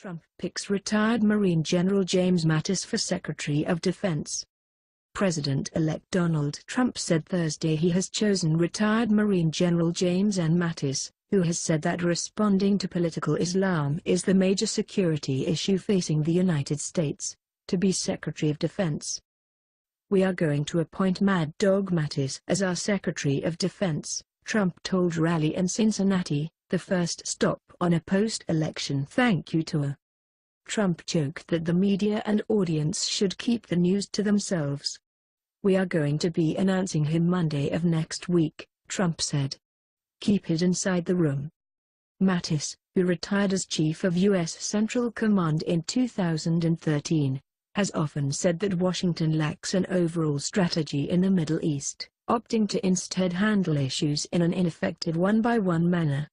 Trump picks retired Marine General James Mattis for Secretary of Defense. President-elect Donald Trump said Thursday he has chosen retired Marine General James N. Mattis, who has said that responding to political Islam is the major security issue facing the United States, to be Secretary of Defense. "We are going to appoint Mad Dog Mattis as our Secretary of Defense," Trump told a rally in Cincinnati, the first stop on a post-election thank you tour. Trump joked that the media and audience should keep the news to themselves. "We are going to be announcing him Monday of next week," Trump said. "Keep it inside the room." Mattis, who retired as Chief of U.S. Central Command in 2013, has often said that Washington lacks an overall strategy in the Middle East, opting to instead handle issues in an ineffective one-by-one manner.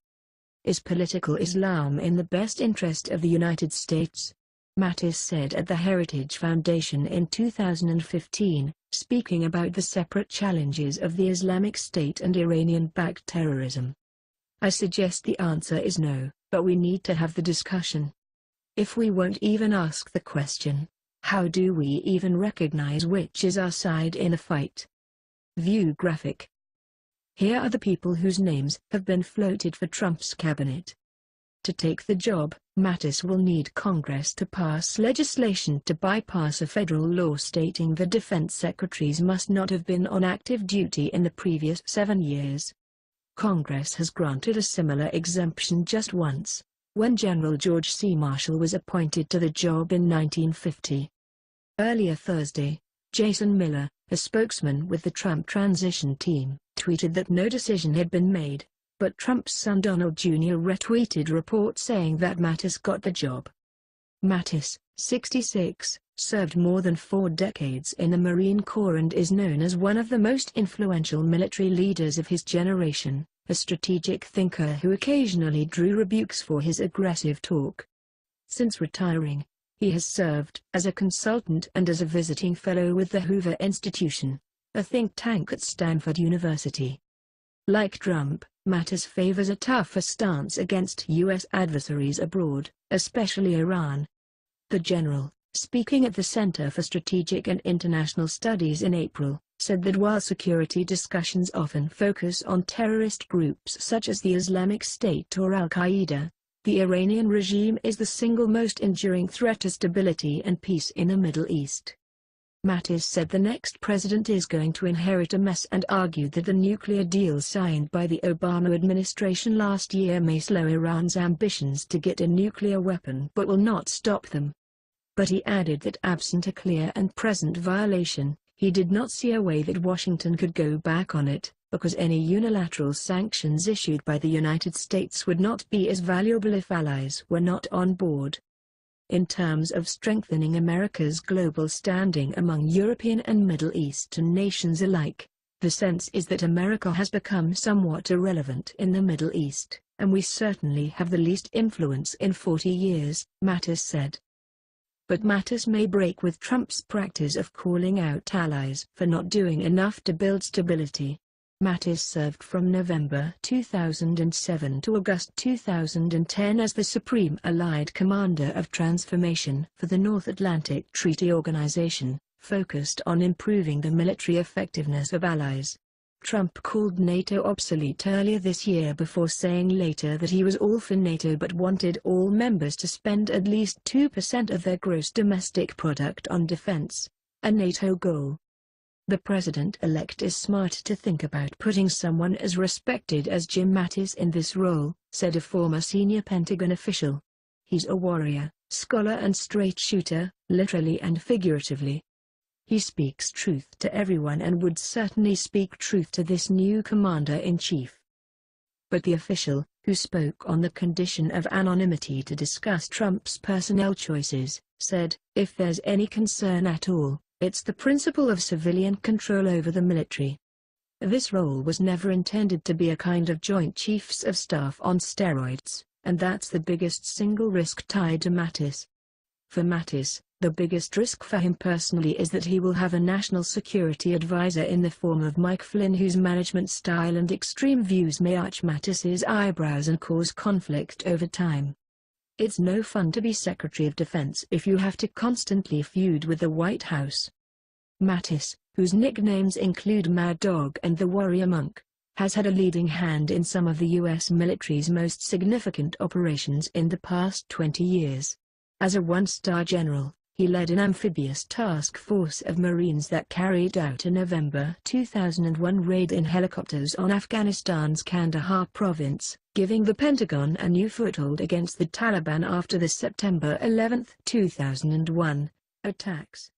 "Is political Islam in the best interest of the United States?" Mattis said at the Heritage Foundation in 2015, speaking about the separate challenges of the Islamic State and Iranian-backed terrorism. "I suggest the answer is no, but we need to have the discussion. If we won't even ask the question, how do we even recognize which is our side in a fight?" View graphic. Here are the people whose names have been floated for Trump's cabinet. To take the job, Mattis will need Congress to pass legislation to bypass a federal law stating the defense secretaries must not have been on active duty in the previous 7 years. Congress has granted a similar exemption just once, when General George C. Marshall was appointed to the job in 1950. Earlier Thursday, Jason Miller, a spokesman with the Trump transition team, tweeted that no decision had been made, but Trump's son Donald Jr. retweeted reports saying that Mattis got the job. Mattis, 66, served more than 4 decades in the Marine Corps and is known as one of the most influential military leaders of his generation, a strategic thinker who occasionally drew rebukes for his aggressive talk. Since retiring, he has served as a consultant and as a visiting fellow with the Hoover Institution, a think tank at Stanford University. Like Trump, Mattis favors a tougher stance against U.S. adversaries abroad, especially Iran. The general, speaking at the Center for Strategic and International Studies in April, said that while security discussions often focus on terrorist groups such as the Islamic State or Al-Qaeda, the Iranian regime is the single most enduring threat to stability and peace in the Middle East. Mattis said the next president is going to inherit a mess and argued that the nuclear deal signed by the Obama administration last year may slow Iran's ambitions to get a nuclear weapon but will not stop them. But he added that absent a clear and present violation, he did not see a way that Washington could go back on it, because any unilateral sanctions issued by the United States would not be as valuable if allies were not on board. In terms of strengthening America's global standing among European and Middle Eastern nations alike, the sense is that America has become somewhat irrelevant in the Middle East, and we certainly have the least influence in 40 years, Mattis said. But Mattis may break with Trump's practice of calling out allies for not doing enough to build stability. Mattis served from November 2007 to August 2010 as the Supreme Allied Commander of Transformation for the North Atlantic Treaty Organization, focused on improving the military effectiveness of allies. Trump called NATO obsolete earlier this year before saying later that he was all for NATO but wanted all members to spend at least 2% of their gross domestic product on defense, a NATO goal. "The president-elect is smart to think about putting someone as respected as Jim Mattis in this role," said a former senior Pentagon official. "He's a warrior, scholar and straight shooter, literally and figuratively. He speaks truth to everyone and would certainly speak truth to this new commander-in-chief." But the official, who spoke on the condition of anonymity to discuss Trump's personnel choices, said, "If there's any concern at all, it's the principle of civilian control over the military. This role was never intended to be a kind of joint chiefs of staff on steroids, and that's the biggest single risk tied to Mattis." For Mattis, the biggest risk for him personally is that he will have a national security advisor in the form of Mike Flynn, whose management style and extreme views may arch Mattis's eyebrows and cause conflict over time. "It's no fun to be Secretary of Defense if you have to constantly feud with the White House." Mattis, whose nicknames include Mad Dog and the Warrior Monk, has had a leading hand in some of the U.S. military's most significant operations in the past 20 years. As a one-star general, he led an amphibious task force of Marines that carried out a November 2001 raid in helicopters on Afghanistan's Kandahar province, giving the Pentagon a new foothold against the Taliban after the September 11, 2001, attacks.